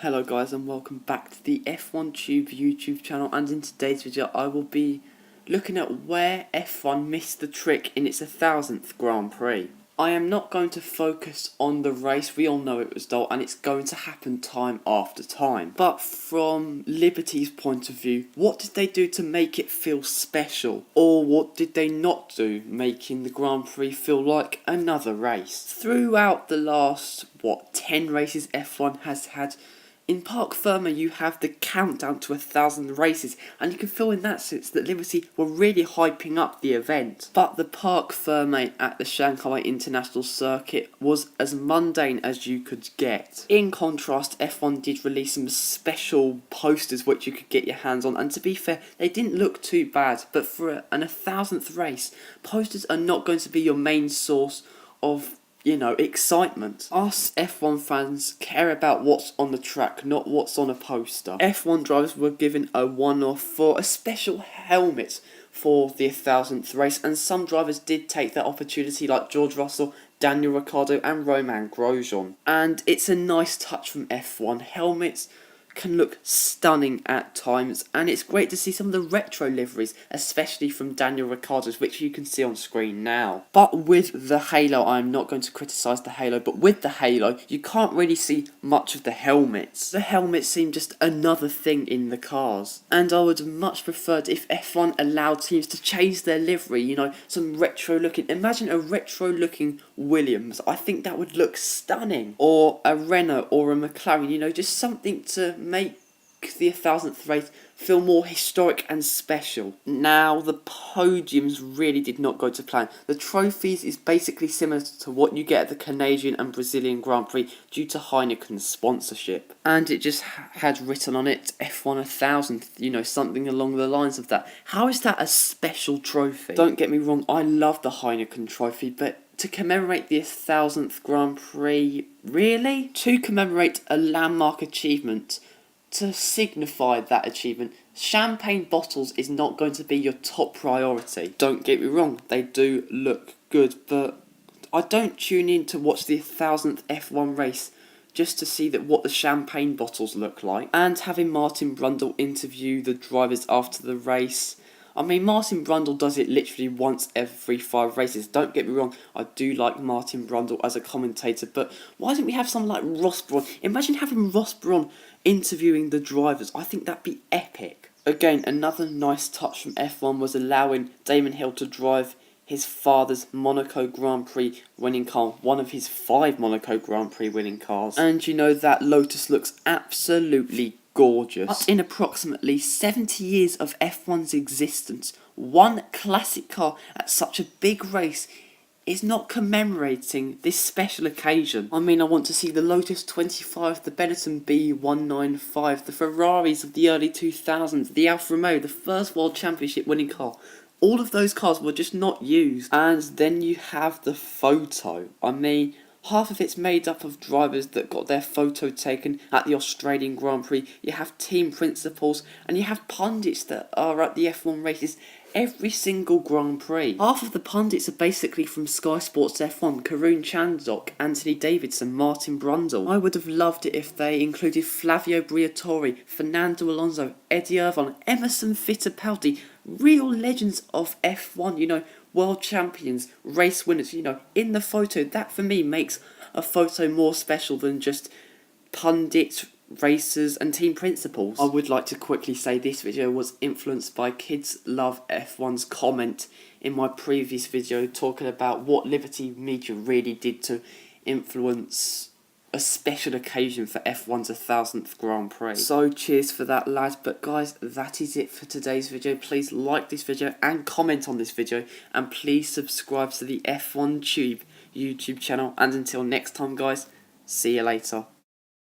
Hello guys and welcome back to the F1 Tube YouTube channel, and in today's video I will be looking at where F1 missed the trick in its 1000th Grand Prix. I am not going to focus on the race, we all know it was dull and it's going to happen time after time. But from Liberty's point of view, what did they do to make it feel special? Or what did they not do, making the Grand Prix feel like another race? Throughout the last, 10 races F1 has had, in Parc Fermé you have the countdown to 1,000 races, and you can feel in that sense that Liberty were really hyping up the event. But the Parc Fermé at the Shanghai International Circuit was as mundane as you could get. In contrast, F1 did release some special posters which you could get your hands on, and to be fair, they didn't look too bad, but for an 1,000th race, posters are not going to be your main source of excitement. Us F1 fans care about what's on the track, not what's on a poster. F1 drivers were given a one-off for a special helmet for the 1000th race, and some drivers did take that opportunity, like George Russell, Daniel Ricciardo and Romain Grosjean. And it's a nice touch from F1. Helmets can look stunning at times, and it's great to see some of the retro liveries, especially from Daniel Ricciardo's, which you can see on screen now. But with the halo, I'm not going to criticise the halo, but with the halo you can't really see much of the helmets. The helmets seem just another thing in the cars, and I would have much preferred if F1 allowed teams to change their livery, some retro looking. Imagine a retro looking Williams. I think that would look stunning. Or a Renault or a McLaren, just something to make the 1000th race feel more historic and special. Now, the podiums really did not go to plan. The trophies is basically similar to what you get at the Canadian and Brazilian Grand Prix due to Heineken's sponsorship. And it just had written on it F1 1000th, something along the lines of that. How is that a special trophy? Don't get me wrong, I love the Heineken trophy, but to commemorate the 1000th Grand Prix, really? To commemorate a landmark achievement, to signify that achievement, champagne bottles is not going to be your top priority. Don't get me wrong, they do look good, but I don't tune in to watch the 1000th F1 race just to see what the champagne bottles look like. And having Martin Brundle interview the drivers after the race, Martin Brundle does it literally once every 5 races. Don't get me wrong, I do like Martin Brundle as a commentator, but why don't we have someone like Ross Brawn? Imagine having Ross Brawn interviewing the drivers. I think that'd be epic. Again, another nice touch from F1 was allowing Damon Hill to drive his father's Monaco Grand Prix winning car, one of his 5 Monaco Grand Prix winning cars. And that Lotus looks absolutely gorgeous. But in approximately 70 years of F1's existence, one classic car at such a big race is not commemorating this special occasion. I want to see the Lotus 25, the Benetton B195, the Ferraris of the early 2000s, the Alfa Romeo, the first World Championship winning car. All of those cars were just not used. And then you have the photo. Half of it's made up of drivers that got their photo taken at the Australian Grand Prix. You have team principals, and you have pundits that are at the F1 races every single Grand Prix. Half of the pundits are basically from Sky Sports F1, Karun Chandok, Anthony Davidson, Martin Brundle. I would have loved it if they included Flavio Briatore, Fernando Alonso, Eddie Irvine, Emerson Fittipaldi, real legends of F1, world champions, race winners, in the photo. That for me makes a photo more special than just pundits, racers and team principals. I would like to quickly say this video was influenced by Kids Love F1's comment in my previous video talking about what Liberty Media really did to influence a special occasion for F1's 1000th Grand Prix. So cheers for that, lads. But guys, that is it for today's video. Please like this video and comment on this video, and please subscribe to the F1 Tube YouTube channel. And until next time guys, see you later.